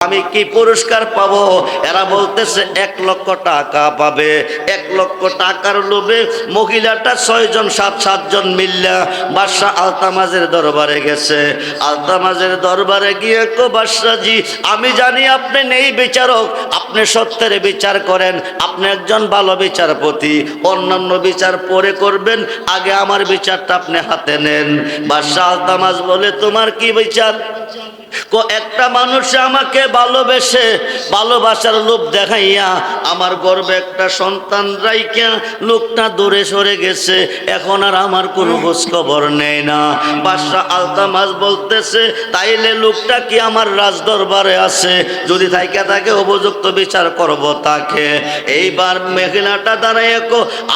আমি কি পুরস্কার পাবো? এরা বলতেছে 1 লক্ষ টাকা পাবে। 1 লক্ষ টাকার লোভে মহিলাটা 6 জন 7 জন মিল্লা বাদশাহ আলতামাজের দরবারে গেছে। আলতামাজের দরবারে গিয়ে কো বাদশাহজি, আমি জানি আপনি নেই বিচারক, আপনি সত্যের বিচার করেন, আপনি একজন ভালো বিচারপতি, অন্যান্য বিচার পরে করবেন, আগে আমার বিচারটা আপনি হাতে নেন। বাদশাহ আলতামাজ বলে, তোমার কি বিচার? একটা মানুষ আমাকে ভালোবেসে ভালোবাসার লোভ দেখাইয়া আমার গর্বে একটা সন্তান রাইখা লোকটা দূরে সরে গেছে, এখন আর আমার কোনো খোঁজ খবর নেই না। বাদশাহ আলতামাজ বলতেছে, তাইলে লোকটা কি আমার রাজ দরবারে আছে? যদি থাইকা থাকে উপযুক্ত বিচার করব তাকে। এইবার মহিলাটা দাঁড়ায়,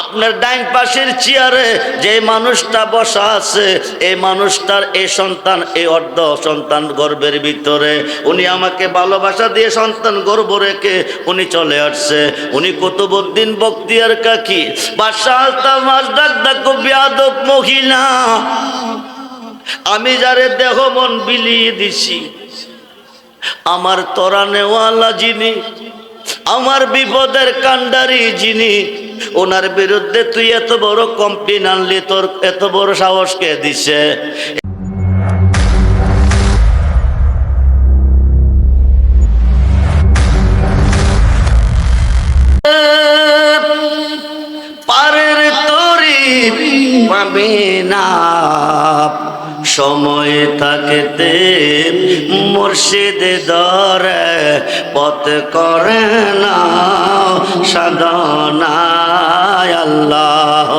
আপনার ডাইন পাশের চেয়ারে যে মানুষটা বসা আছে, এই মানুষটার এই সন্তান, এই অর্ধ সন্তান গর্ভের ভিতরে, উনি আমাকে ভালোবাসা দিয়ে সন্তান গর্ভ রেখে উনি চলে আসছে। উনি কুতুবউদ্দিন বখতিয়ার কাকি। বাদশাহ আলতামাজ ডাক ডাক, বেয়াদব মহিলা, আমি যারে দেহ মন বিলিয়ে দিছি, আমার তরানেওয়ালা যিনি, আমার বিপদের কান্ডারি যিনি, ওনার বিরুদ্ধে তুই এত বড় কমপ্লেন আনলি, তোর এত বড় সাহস কে দিছে? পারের তরি পাবে না, সময় থাকতে মুর্শিদ ধরে পথ করে না সাধনায় আল্লাহ।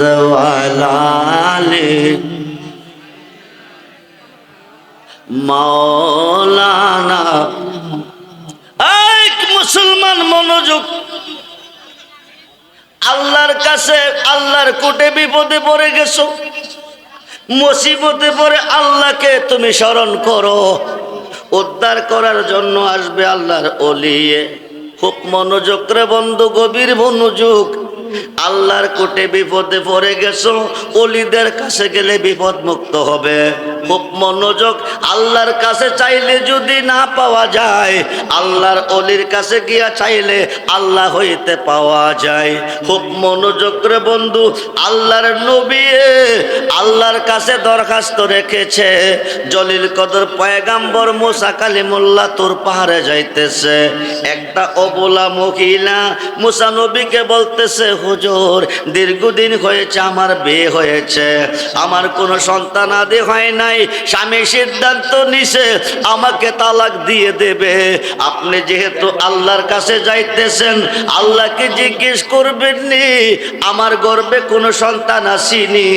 দওয়ালালে মাওলানা, এক মুসলমান মনোযোগ। আল্লাহর কাছে, আল্লাহর কোটে বিপদে পড়ে গেছো, মুসিবতে পড়ে আল্লাহকে তুমি স্মরণ করো, উদ্ধার করার জন্য আসবে আল্লাহর ওলিয়ে। খুব মনোযোগ রে বন্ধু, গভীর মনোযোগ। আল্লাহর কোটে বিপদে পড়ে গেছো, ওলিদের কাছে গেলে বিপদ মুক্ত হবে। খুব মনোযোগ। আল্লাহর কাছে চাইলে যদি না পাওয়া যায়, আল্লাহর ওলির কাছে গিয়া চাইলে আল্লাহ হইতে পাওয়া যায়। খুব মনোযোগ রে বন্ধু। আল্লাহর নবী আল্লাহর কাছে দরখাস্ত রেখেছে, জলিল কদর পয়গাম্বর মুসা কালিমুল্লাহ তোর পাহাড়ে যাইতেছে। একটা অবলা মহিলা মুসা নবীকে বলতেছে, হুজুর দীর্ঘদিন হয়েছে আমার বিয়ে হয়েছে, আমার কোনো সন্তান আদি হয় নাই, স্বামী সিদ্ধান্ত নিছে আমাকে তালাক দিয়ে দেবে। আপনি যেহেতু আল্লাহর কাছে যাইতেছেন, আল্লাহকে জিজ্ঞেস করবেন নি আমার গর্ভে কোনো সন্তান আসেনি,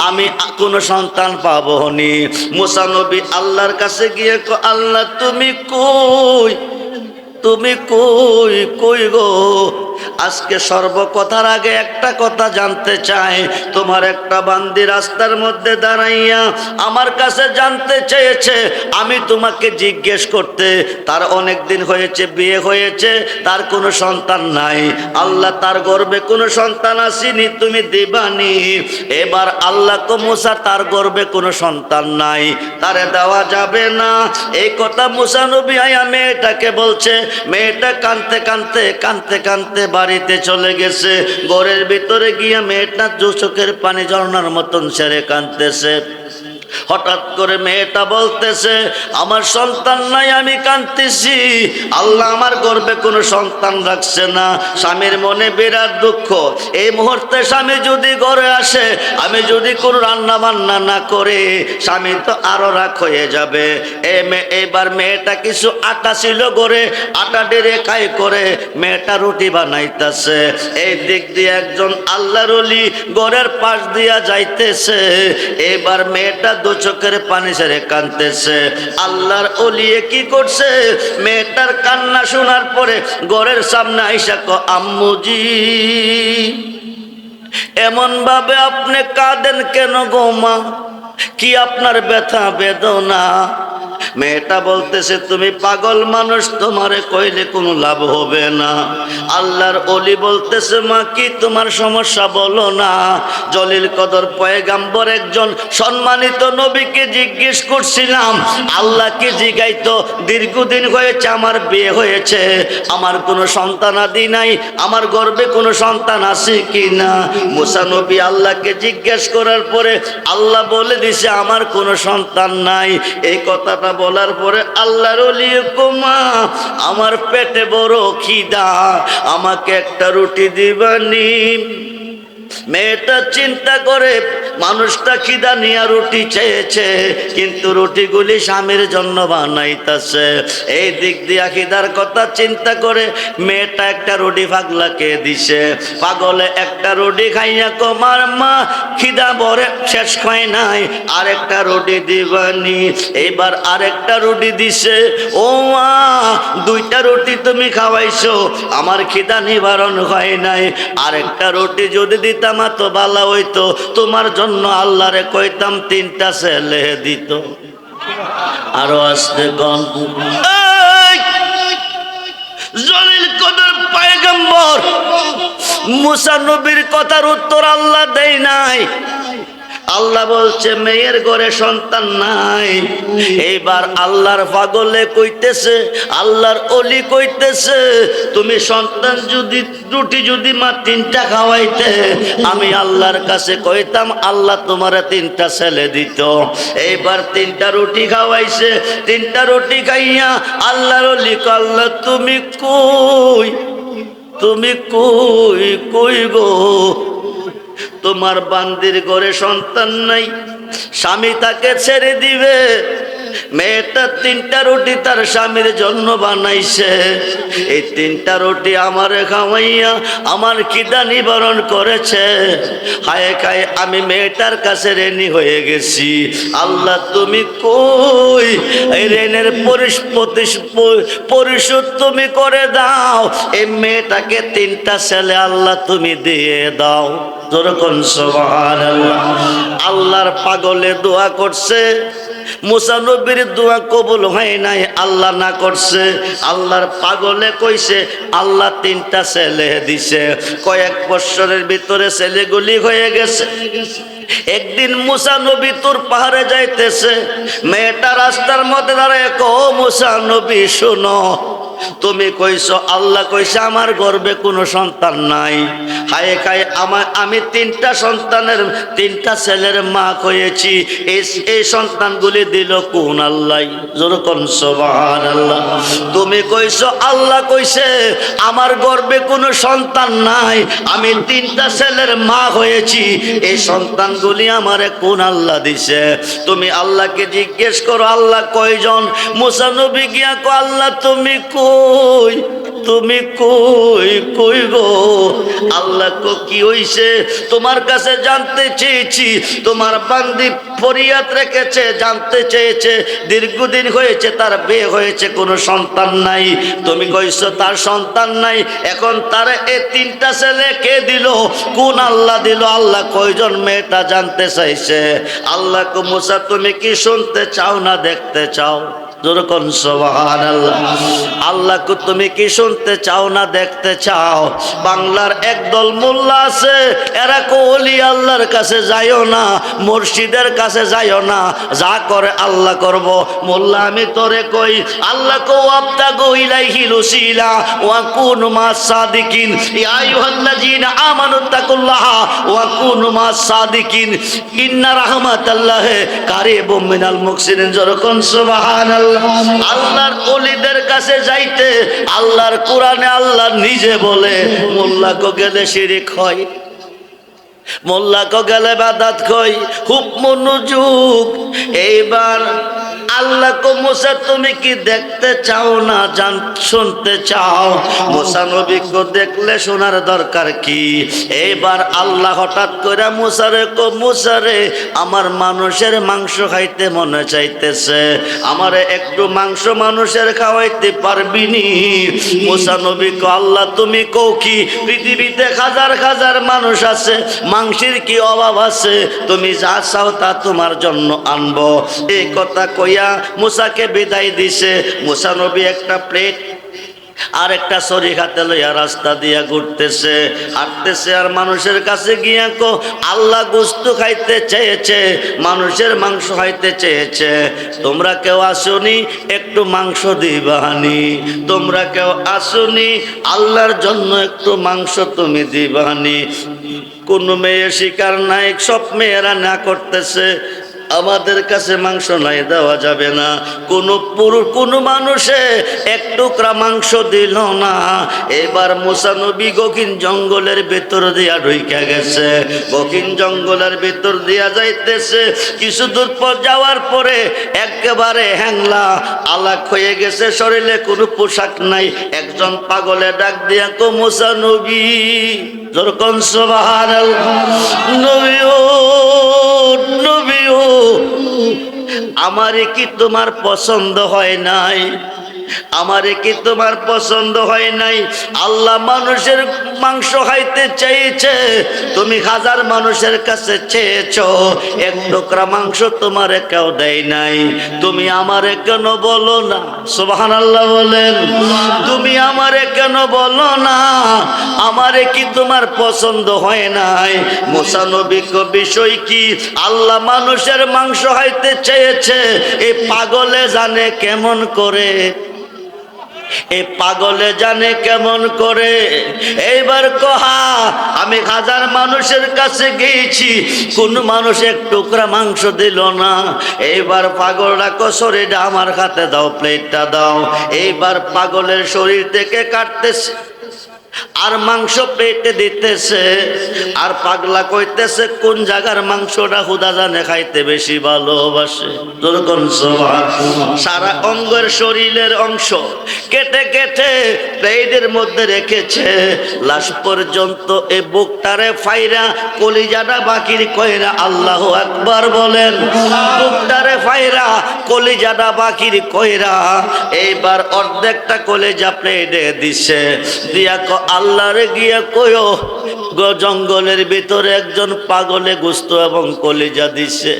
আমি কোনো সন্তান পাবো নি। মুসা নবী আল্লাহর কাছে গিয়ে, আল্লাহ তুমি কই, তুমি কই কই গো? আজকে সর্বকথার আগে একটা কথা জানতে চাই। তোমার একটা বান্দি রাস্তার মধ্যে দাঁড়াইয়া আমার কাছে জানতে চেয়েছে, আমি তোমাকে জিজ্ঞেস করতে, তার অনেক দিন হয়েছে বিয়ে হয়েছে, তার কোনো সন্তান নাই, আল্লাহ তার গর্ভে কোনো সন্তান আসেনি, তুমি দিবানি। এবার আল্লাহ কো মুসা তার গর্ভে কোনো সন্তান নাই, তারে দেওয়া যাবে না। এই কথা মুসা নবী আয়া মেয়েটাকে বলছে। মেয়েটা কাঁদতে কাঁদতে কাঁদতে কাঁদতে বাড়িতে চলে গেছে। ঘরের ভিতরে গিয়ে মেয়েটা দু চোখের পানি ঝরনার মতন ছেড়ে কাঁদতেছে। হঠাৎ করে মেয়েটা বলতেছে, আমার সন্তান নাই, আমি কাঁদতেছি, আল্লাহ আমার গর্ভে কোনো সন্তান রাখছে না। স্বামীর মনে বিরাট দুঃখ। এই মুহূর্তে স্বামী যদি ঘরে আসে, আমি যদি কোনো রান্না বান্না না করে, স্বামী তো আরো রাগ হয়ে যাবে। এবার মেয়েটা কিছু আটা ছিল ঘরে, আটা ডেরে খাই করে মেয়েটা রুটি বানাইতেছে। এই দিক দিয়ে একজন আল্লাহর ওলি ঘরের পাশ দিয়া যাইতেছে। এবার মেয়েটা দু চোখের পানি ছেড়ে কাঁদতেছে। আল্লাহর ওলিয়ে কি করছে, মেয়েটার কান্না শোনার পরে ঘরের সামনে আইসা কো, আম্মুজি এমন ভাবে আপনি কাঁদেন কেন গো মা? কি আপনার ব্যথা বেদনা? মেয়েটা বলতেছে তুমি পাগল মানুষ, তোমারে কইলে কোনো লাভ হবে না। আল্লাহর ওলি বলতেছে মা কি তোমার সমস্যা বলো না। জলিল কদর পয়গাম্বর একজন সম্মানিত নবীকে জিজ্ঞেস করছিলাম, আল্লাহকে জিগাইতো দীর্ঘদিন হয়েছে আমার বিয়ে হয়েছে, আমার কোনো সন্তানাদি নাই, আমার গর্ভে কোনো সন্তান আছে কি না। মুসা নবী আল্লাহকে জিজ্ঞেস করার পরে আল্লাহ বলে দিছে আমার কোনো সন্তান নাই। এই কথাটা বলার পরে আল্লাহর ওলি মা আমার পেটে বড় খিদা, আমাকে একটা রুটি দিবানি। মেয়েটা চিন্তা করে মানুষটা খিদা নিয়ে রুটি চেয়েছে, কিন্তু রুটিগুলি স্বামীর জন্য বানাইতেছে। এই দিক দিয়া খিদার কথা চিন্তা করে মেয়েটা একটা রুটি পাগলাকে দিছে। পাগলে একটা রুটি খাইয়া কমার মা খিদা ভরে শেষ হয় নাই, আরেকটা রুটি দিবানি। এইবার আরেকটা রুটি দিছে। ও মা দুইটা রুটি তুমি খাওয়াইছো, আমার খিদা নিবারণ হয় নাই, আরেকটা রুটি যদি দিতাম তো ভালো হইতো, তোমার জন্য আল্লাহরে কইতাম তিনটা ছেলে দিত। আরো আসতে গন জলিল কদর পয়গম্বর মুসা নবীর কথার উত্তর আল্লাহ দেয় নাই। আল্লাহ বলছে মেয়ের ঘরে সন্তান নাই। এইবার আল্লাহর পাগলে কইতেছে, আল্লাহর ওলি কইতেছে তুমি সন্তান যদি রুটি যদি মা তিনটা খাওয়াইতে, আমি আল্লাহর কাছে কইতাম আল্লাহ তোমারে তিনটা ছেলে দিত। এইবার তিনটা রুটি খাওয়াইছে। তিনটা রুটি খাইয়া আল্লাহর ওলি আল্লাহ তুমি কই, তুমি কই কই গো, তোমার বান্দির ঘরে সন্তান নাই, স্বামী তাকে ছেড়ে দিবে। মেয়েটা তিনটা রুটি তার স্বামীর জন্য বানাইছে। এই তিনটা রুটি আমারে খাওয়াইয়া আমার খিদা নিবারণ করেছে। হায় খায় আমি মেয়েটার কাছে ঋণী হয়ে গেছি। আল্লাহ তুমি কই, এই ঋণের পরিশোধ তুমি করে দাও। এই মেয়েটাকে তিনটা ছেলে আল্লাহ তুমি দিয়ে দাও। যেরকম সুবহানাল্লাহ। আল্লাহর পাগলে দোয়া করছে, মুসা নবীর দোয়া কবুল হয় নাই, আল্লাহ না করছে। আল্লাহর পাগলে কইছে আল্লাহ তিনটা ছেলে দিছে। কয়েক বছরের ভিতরে ছেলেগুলি হয়ে গেছে। একদিন মুসা নবী তোর পাহাড়ে যাইতেছে, মেয়েটা রাস্তার মধ্যে দাঁড়ায় কো মুসা নবী শোনো, তুমি কইছো আল্লাহ কইছে আমার গর্ভে কোনো সন্তান নাই। হায় খায় আমি তিনটা সন্তানের তিনটা ছেলের মা হয়েছি, এই সন্তানগুলি দিল কোন আল্লাহ? যেরকম সুবহানাল্লাহ। তুমি কইছো আল্লাহ কইছে আমার গর্ভে কোনো সন্তান নাই, আমি তিনটা ছেলের মা হয়েছি, এই সন্তানগুলি আমারে কোন আল্লাহ দিছে? তুমি আল্লাহকে জিজ্ঞেস করো আল্লাহ কয়জন? মুসা নবী গিয়া কো আল্লাহ তুমি কই, তুমি কই কই গো? আল্লাহ কো কি হইছে? তোমার কাছে জানতে চেয়েছি, তোমার বান্দি ফরিয়াদ রেখেছে, জানতে চেয়েছে দীর্ঘদিন হয়েছে তার বিয়ে হয়েছে, কোনো সন্তান নাই। তুমি কইছো তার সন্তান নাই, এখন তার এই তিনটা ছেলে কে দিল? কোন আল্লাহ দিল? আল্লাহ কয়জন? মেয়েটা জানতে চাইছে। আল্লাহ কো মুসা তুমি কি শুনতে চাও না দেখতে চাও? যেরকম সুবহানাল্লাহ। আল্লাহ কো তুমি কি শুনতে চাও না দেখতে চাও? বাংলার একদল মোল্লা আছে, এরা কো ওলি আল্লাহর কাছে যাইও না, মুর্শিদের কাছে যাইও না, যা করে আল্লাহ করব। মোল্লা আমি তোরে কই আল্লাহ কো আবতাগু ইলাইহিল ওসিলা ওয়া কুনু মাস সাদিকিন, ইয়া আইয়ুহাল্লাযীনা আমানু তাকুল্লাহ ওয়া কুনু মাস সাদিকিন, ইন্না রাহমাতাল্লাহি কারীবুম মিনাল মুহসিনিন। যেরকম সুবহানাল্লাহ। আল্লাহর ওলিদের কাছে যাইতে আল্লাহর কোরআনে আল্লাহ নিজে বলে মোল্লা কো গেলে শিরিক হয়, মোল্লা কো গেলে বাদাত হয়। খুব মনোযোগ। এইবার আল্লাহ কো মুসা তুমি কি দেখতে চাও না শুনতে চাও? মুসা নবী কো দেখলে শোনার দরকার কি? এইবার আল্লাহ হঠাৎ করে মুসারে কো মুসারে আমার মানুষের মাংস খাইতে মনে চাইতেছে, আমারে একটু মাংস মানুষের খাওয়াইতে পারবি নি? মুসা নবী কো আল্লাহ তুমি কও কি? পৃথিবীতে হাজার হাজার মানুষ আছে, মাংসের কি অভাব আছে? তুমি যা চাও তা তোমার জন্য আনবো। এই কথা কইয়া দিয়া মুসাকে বিদায় দিছে। মুসা নবী একটা প্লেট আর একটা ছড়ি হাতে লইয়া রাস্তা দিয়া ঘুরতেছে, হাঁটতেছে। আর মানুষের কাছে গিয়া কো আল্লাহ গোশত খাইতে চেয়েছে, মানুষের মাংস খাইতে চেয়েছে, তোমরা কেউ আসুনি একটু মাংস দিবানি? তোমরা কেউ আসুনি আল্লাহর জন্য একটু মাংস তুমি দিবানি? কোন মেয়ে শিকার নাই, সব মেয়েরা না করতেছে আমাদের কাছে মাংস নাই, দেওয়া যাবে না। কোন মানুষে এক টুকরা মাংস দিল না। এবার মুসা নবী গহীন জঙ্গলের ভেতর দিয়া ঢুইকা গেছে, গহীন জঙ্গলের ভেতর দিয়া যাইতেছে। কিছু দূর পর যাওয়ার পরে একেবারে হ্যাংলা আলাক হয়ে গেছে, শরীরে কোনো পোশাক নাই। একজন পাগলে ডাক দিয়া কো মুসা নবী, যখন সুবহানাল্লাহ, নবীও নবীও আমারে কি তোমার পছন্দ হয় নাই? আমারে কি তোমার পছন্দ হয় নাই? আল্লাহ মানুষের মাংস খাইতে চেয়েছে, তুমি হাজার মানুষের কাছে চেয়েছো, এক টুকরা মাংস তোমারে কেউ দেয় নাই। তুমি আমারে কেন বলো না? সুবহানাল্লাহ বলেন। তুমি আমারে কেন বলো না? আমারে কি তোমার পছন্দ হয় নাই? মুসা নবী কো বিষয় কি? আল্লাহ মানুষের মাংস খাইতে চেয়েছে, এই পাগলে জানে কেমন করে, এ পাগলে জানে কেমন করে। এইবার কহা আমি হাজার মানুষের কাছে গিয়েছি, কোন মানুষ এক টুকরা মাংস দিল না। এইবার পাগলটা শরীরটা আমার হাতে দাও, প্লেটটা দাও। এইবার পাগলের শরীর থেকে কাটতেছে আর মাংস পেটে দিতেছে। আর পাগলা কইতেছে কোন জায়গার মাংসটা খুদা জানে খাইতে বেশি ভালোবাসে। সারা অঙ্গের শরীরের অংশ কেটে কেটে পেটের মধ্যে রেখেছে, লাশ পর্যন্ত এই বুকটারে ফাইরা কলিজাটা বাকির কইরা আল্লাহু আকবার বলেন। বুকটারে ফাইরা কলিজাটা বাকির কইরা এইবার অর্ধেকটা কলিজা প্লেটে দিছে। দিয়া আল্লাহরে গিয়া কয়ো জঙ্গলের ভিতরে একজন পাগলে গোশত এবং কলিজা দিছে।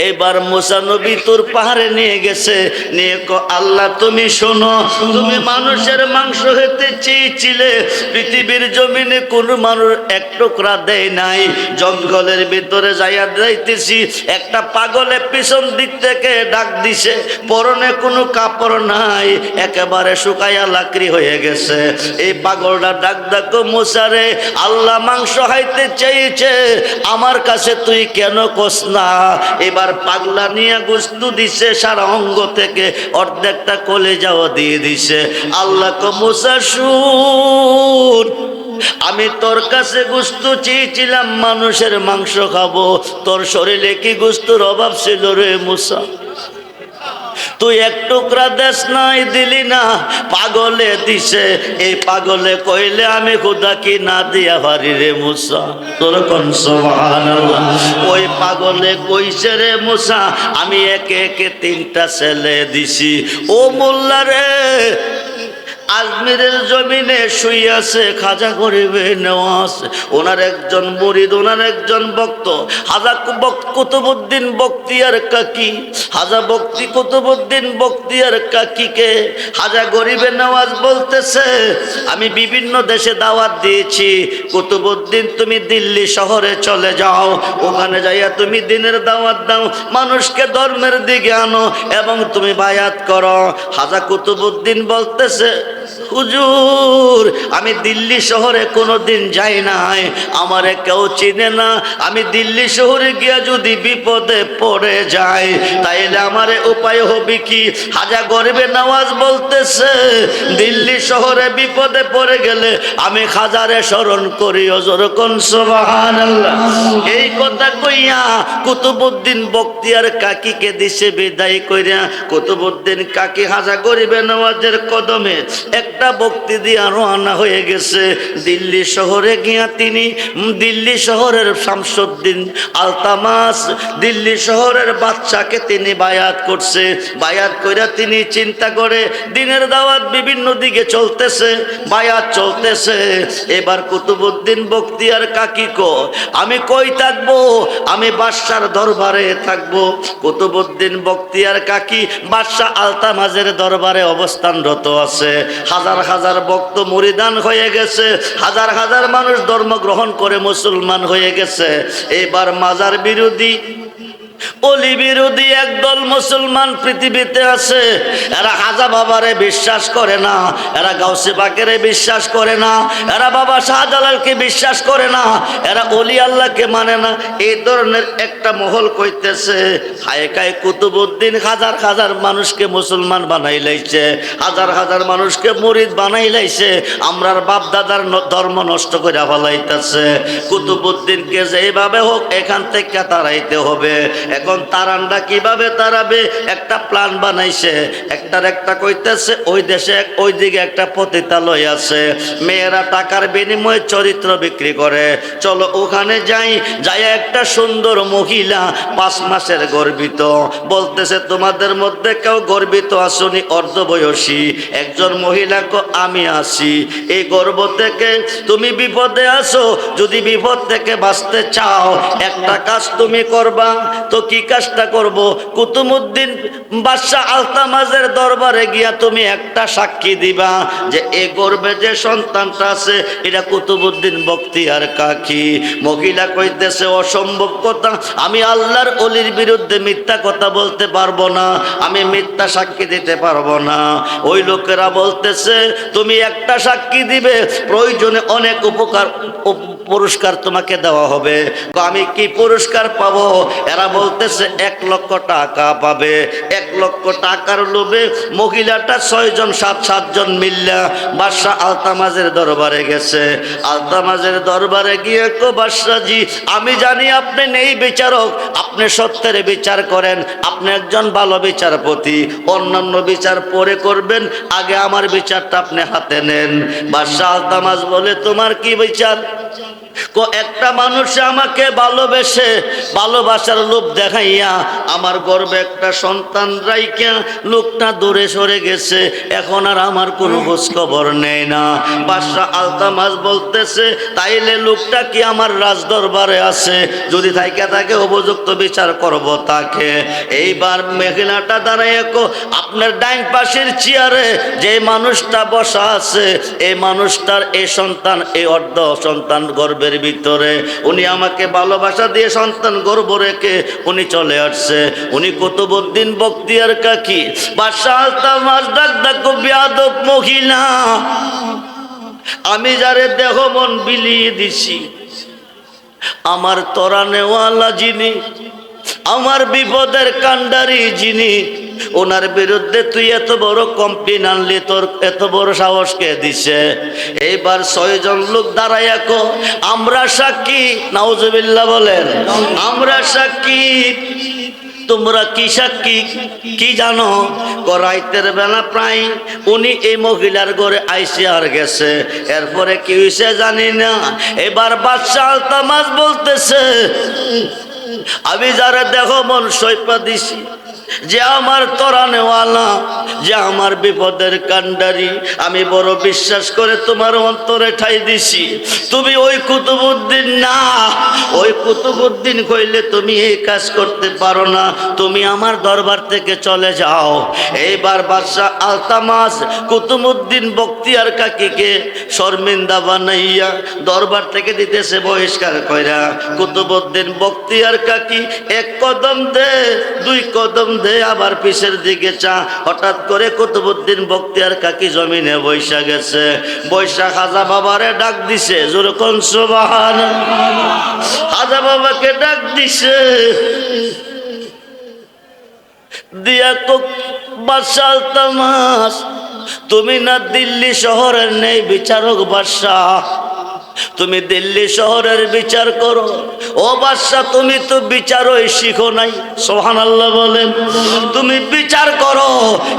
এইবার মুসা নবী তোর পাহাড়ে নিয়ে গেছে, নিয়ে আল্লাহ তুমি শোনো, তুমি মানুষের মাংস খেতে চেয়েছিলে, পৃথিবীর জমিনে কোন মানুষ এক টুকরা দেয় নাই। জঙ্গলের ভিতরে যাইয়া যাইতেছি, একটা পাগলে পিছন দিক থেকে ডাক দিছে, পরনে কোনো কাপড় নাই, একেবারে শুকাইয়া লাকড়ি হয়ে গেছে। এই পাগলটা ডাক ডাকো মুসারে, আল্লাহ মাংস খাইতে চেয়েছে, আমার কাছে তুই কেন কোস না? এবার পাগলা নিয়ে গোশত দিছে, সারা অঙ্গ থেকে অর্ধেকটা কলিজাও দিয়ে দিছে। আল্লাহ কো মুসা শুন, আমি তোর কাছে গোশত চেয়েছিলাম, মানুষের মাংস খাবো, তোর শরীরে কি গোশতের অভাব ছিল রে মুসা? তুই এক টুকরা দেশ নাই, দিলি না, পাগলে দিছে। এই পাগলে কইলে আমি খুদা কি না দিয়া পারি রে মুসা? তোর কোন সুবহানাল্লাহ। ওই পাগলে কইছে রে মুসা আমি একে একে 3টা ছেলে দিছি। ও মোল্লা রে, আজমিরের জমিনে শুই আছে খাজা গরিবে নেওয়াজ, ওনার একজন মুরিদ, ওনার একজন ভক্ত হাজা কুতুবউদ্দিন বখতিয়ার কাকি। হাজা কুতুবউদ্দিন বখতিয়ার কাকিকে হাজা গরিবে নেওয়াজ বলতেছে, আমি বিভিন্ন দেশে দাওয়াত দিয়েছি, কুতুবউদ্দিন তুমি দিল্লি শহরে চলে যাও, ওখানে যাইয়া তুমি দিনের দাওয়াত দাও, মানুষকে ধর্মের দিকে আনো এবং তুমি বায়াত করো। হাজা কুতুবউদ্দিন বলতেছে, হুজুর আমি দিল্লি শহরে কোনোদিন যাই নাই, আমারে কেউ চিনে না, আমি দিল্লি শহরে গিয়া যদি বিপদে পড়ে যাই তাইলে আমারে উপায় হবে কি? হাজা গরিবে নওয়াজ বলতেছে, দিল্লি শহরে বিপদে পড়ে গেলে আমি খাজারে স্মরণ করি, ওজোর কোন সুবহানাল্লাহ। এই কথা কইয়া কুতুবউদ্দিন বখতিয়ার কাকিকে দিছে বিদায় কইরা। কুতুবউদ্দিন কাকি হাজা গরিবে নওয়াজের কদমে একটা বক্তি দিয়া রওনা হয়ে গেছে দিল্লি শহরে গিয়া তিনি দিল্লি শহরের শামসুদ্দিন আলতামাস দিল্লি শহরের বাচ্চাকে তিনি বায়াত করছে। বায়াত কইরা তিনি চিন্তা করে দিনের দাওয়াত বিভিন্ন দিকে চলতেছে, বায়াত চলতেছে। এবার কুতুবউদ্দিন বখতিয়ার কাকি কো আমি কই থাকবো? আমি বাদশার দরবারে থাকবো। কুতুবউদ্দিন বখতিয়ার কাকি বাদশাহ আলতামাজের দরবারে অবস্থানরত আছে। হাজার হাজার ভক্ত মুরিদান হয়ে গেছে, হাজার হাজার মানুষ ধর্ম গ্রহণ করে মুসলমান হয়ে গেছে। এবার মাজার বিরোধী অলি বিরোধী একদল মুসলমান পৃথিবীতে আছে। এরা খাজা বাবারে বিশ্বাস করে না, এরা গাউসে পাকেরে বিশ্বাস করে না, এরা বাবা শাহজালালকে বিশ্বাস করে না, এরা অলি আল্লাহকে মানে না। এই ধরনের একটা মহল কইতেছে হায় কায় কুতুবউদ্দিন হাজার হাজার মানুষকে মুসলমান বানাই লাইছে, হাজার হাজার মানুষকে মুরিদ বানাই লাইছে, আমরার বাপ দাদার ধর্ম নষ্ট করে ফেলাইতেছে। কুতুবউদ্দিনকে যেভাবে হোক এখান থেকে তাড়াইতে হবে। এখন তারানটা কিভাবে তাড়াবে? একটা প্ল্যান বানাইছে। একটার একটা কইতেছে ওই দেশে ওই দিকে একটা পতিতালয় আছে, মেয়েরা টাকার বিনিময়ে চরিত্র বিক্রি করে, চলো ওখানে যাই। যাই একটা সুন্দর মহিলা 5 মাসের গর্ভিত, বলতেছে তোমাদের মধ্যে কেউ গর্ভিত আসনি? অর্ধবয়সী একজন মহিলাকে আমি আসি। এই গর্ভ থেকে তুমি বিপদে আসো, যদি বিপদ থেকে বাঁচতে চাও একটা কাজ তুমি করবা। তো কি কাজটা করব? কুতুবউদ্দিন বাদশাহ আলতামাজের দরবারে গিয়া তুমি একটা সাক্ষী দিবা যে এই গর্ভে যে সন্তানটা আছে এটা কুতুবউদ্দিন বখতিয়ার কাকি। মহিলা কইতেছে অসম্ভব কথা, আমি আল্লাহর অলির বিরুদ্ধে মিথ্যা কথা বলতে পারবো না, আমি মিথ্যা সাক্ষী দিতে পারবো না। ওই লোকেরা বলতেছে তুমি একটা সাক্ষী দিবে, প্রয়োজনে অনেক পুরস্কার তোমাকে দেওয়া হবে। আমি কি পুরস্কার পাবো? এরা বলতেছে 1 লক্ষ টাকা পাবে। 1 লক্ষ টাকার লোভে মহিলাটা 6 জন 7 জন মিল্লা বাদশাহ আলতামাজের দরবারে গেছে। আলতামাজের দরবারে গিয়ে কো বাদশাহজি আমি জানি আপনি নেই বিচারক, আপনি সত্যের বিচার করেন, আপনি একজন ভালো বিচারপতি, অন্যান্য বিচার পরে করবেন, আগে আমার বিচারটা আপনি হাতে নেন। বাদশাহ আলতামাজ বলে তোমার কি বিচার? একটা মানুষ আমাকে ভালোবেসে ভালোবাসার লোভ দেখাইয়া আমার গর্বে একটা সন্তান রাইখা লোকটা দূরে সরে গেছে, এখন আর আমার কোনো খোঁজ খবর নেই না। বাদশাহ আলতামাজ বলতেছে তাইলে লোকটা কি আমার রাজ দরবারে আছে? যদি থাইকা থাকে উপযুক্ত বিচার করব তাকে। এইবার মহিলাটা দাঁড়াইয়া কো আপনার ডাইন পাশের চেয়ারে যে মানুষটা বসা আছে এই মানুষটার এই সন্তান, এই অর্ধ সন্তান গর্বের ভিতরে, উনি আমাকে ভালোবাসা দিয়ে সন্তান গর্ভ রেখে উনি চলে আসছে, উনি কুতুবউদ্দিন বখতিয়ার কাকি। বাদশাহ আলতামাজ ডাক ডাকো বেয়াদব মহিলা, আমি যারে দেহ মন বিলিয়ে দিছি, আমার তরানেওয়ালা যিনি, আমার বিপদের কান্ডারি যিনি, ওনার বিরুদ্ধে তুই এত বড় কমপ্লেন আনলি, তোর এত বড় সাহস কে দিছে? এইবার 6 জন লোক দাঁড়াইয়া কো আমরা সাক্ষী। নাউজুবিল্লাহ বলেন, আমরা সাক্ষী। তোমরা কি সাক্ষী? কি জানো? রাইতের বেলা প্রায় উনি এই মহিলার ঘরে আইসে আর গেছে, এরপরে কি হয়েছে জানি না। এবার বাদশাহ আলতামাজ বলতেছে আমি যারা দেহ মন সইপা দিছি, যে আমার তরানেওয়ালা, যে আমার বিপদের কান্ডারি, আমি বড় বিশ্বাস করে তোমার অন্তরে ঠাই দিছি, তুমি ওই কুতুবউদ্দিন না। ওই কুতুবউদ্দিন কইলে তুমি এই কাজ করতে পারো না, তুমি আমার দরবার থেকে চলে যাও। এইবার বাদশাহ আলতামাজ কুতুবউদ্দিন বখতিয়ার কাকিকে শর্মিন্দা বানাইয়া দরবার থেকে দিতেছে বহিষ্কার কইরা। কুতুবউদ্দিন বখতিয়ার কাকি 1 কদম দে, 2 কদম দে, আবার পিছের দিকে চা। হঠাৎ করে কুতুবউদ্দিন বখতিয়ার কাকি জমিনে বৈশা গেছে। বৈশা খাজা বাবারে ডাক দিছে, জোরে কোন সুবহানাল্লাহ। খাজা বাবাকে ডাক দিছে, দিয়া তো বাদশাহ আলতামাজ তুমি না দিল্লি শহরের নেই বিচারক বাদশাহ, তুমি দিল্লি শহরের বিচার করো। ও বাদশা, তুমি তো বিচারই শিখো নাই। সুবহানাল্লাহ বলেন। তুমি বিচার করো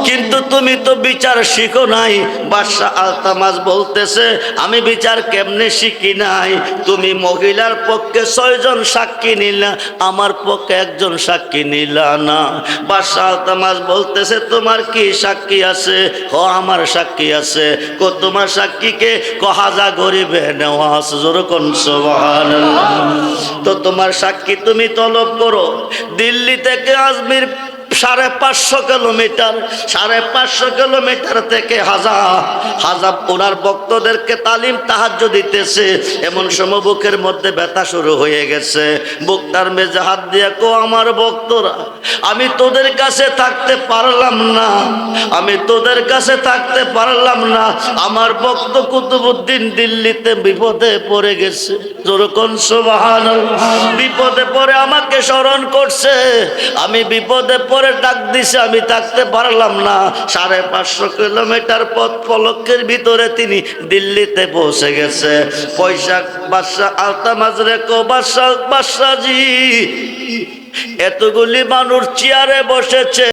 কিন্তু তুমি তো বিচার শিখো নাই। বাদশা আলতামাস বলতেছে, আমি বিচার কেমনে শিখি নাই? তুমি মহিলার পক্ষে 6 জন সাক্ষী নিলা, আমার পক্ষে 1 জন সাক্ষী নিলা না। বাদশা আলতামাস বলতেছে, তোমার কি সাক্ষী আছে? আমার সাক্ষী আছে। তোমার সাক্ষীকে হাজা গরিবে নেওয়া আছে। যেরকম সুবহানাল্লাহ। তো তোমার সাক্ষী তুমি তলব করো। দিল্লি থেকে আজমির 550 কিলোমিটার, 550 কিলোমিটার থেকে হাজাব ওনার ভক্তদেরকে তালিম তাহাজ্জুদ দিতেছে। এমন সময় বুকের মধ্যে ব্যথা শুরু হয়ে গেছে। বুকটার মেজে হাত দিয়ে কো, আমার ভক্তরা, আমি তোদের কাছে থাকতে পারলাম না, আমি তোদের কাছে থাকতে পারলাম না। আমার ভক্ত কুতুবউদ্দিন দিল্লিতে বিপদে পড়ে গেছে। যেরকম সুবহানাল্লাহ। বিপদে পড়ে আমাকে স্মরণ করছে, আমি বিপদে পড়ে ডাক দিছে, আমি থাকতে পারলাম না। 550 কিলোমিটার পথ পলকের ভিতরে তিনি দিল্লিতে পৌঁছে গেছে। পয়সা বাদশা আলতামাস রেখো, বাদশাজি এতগুলি মানুষ চেয়ারে বসেছে।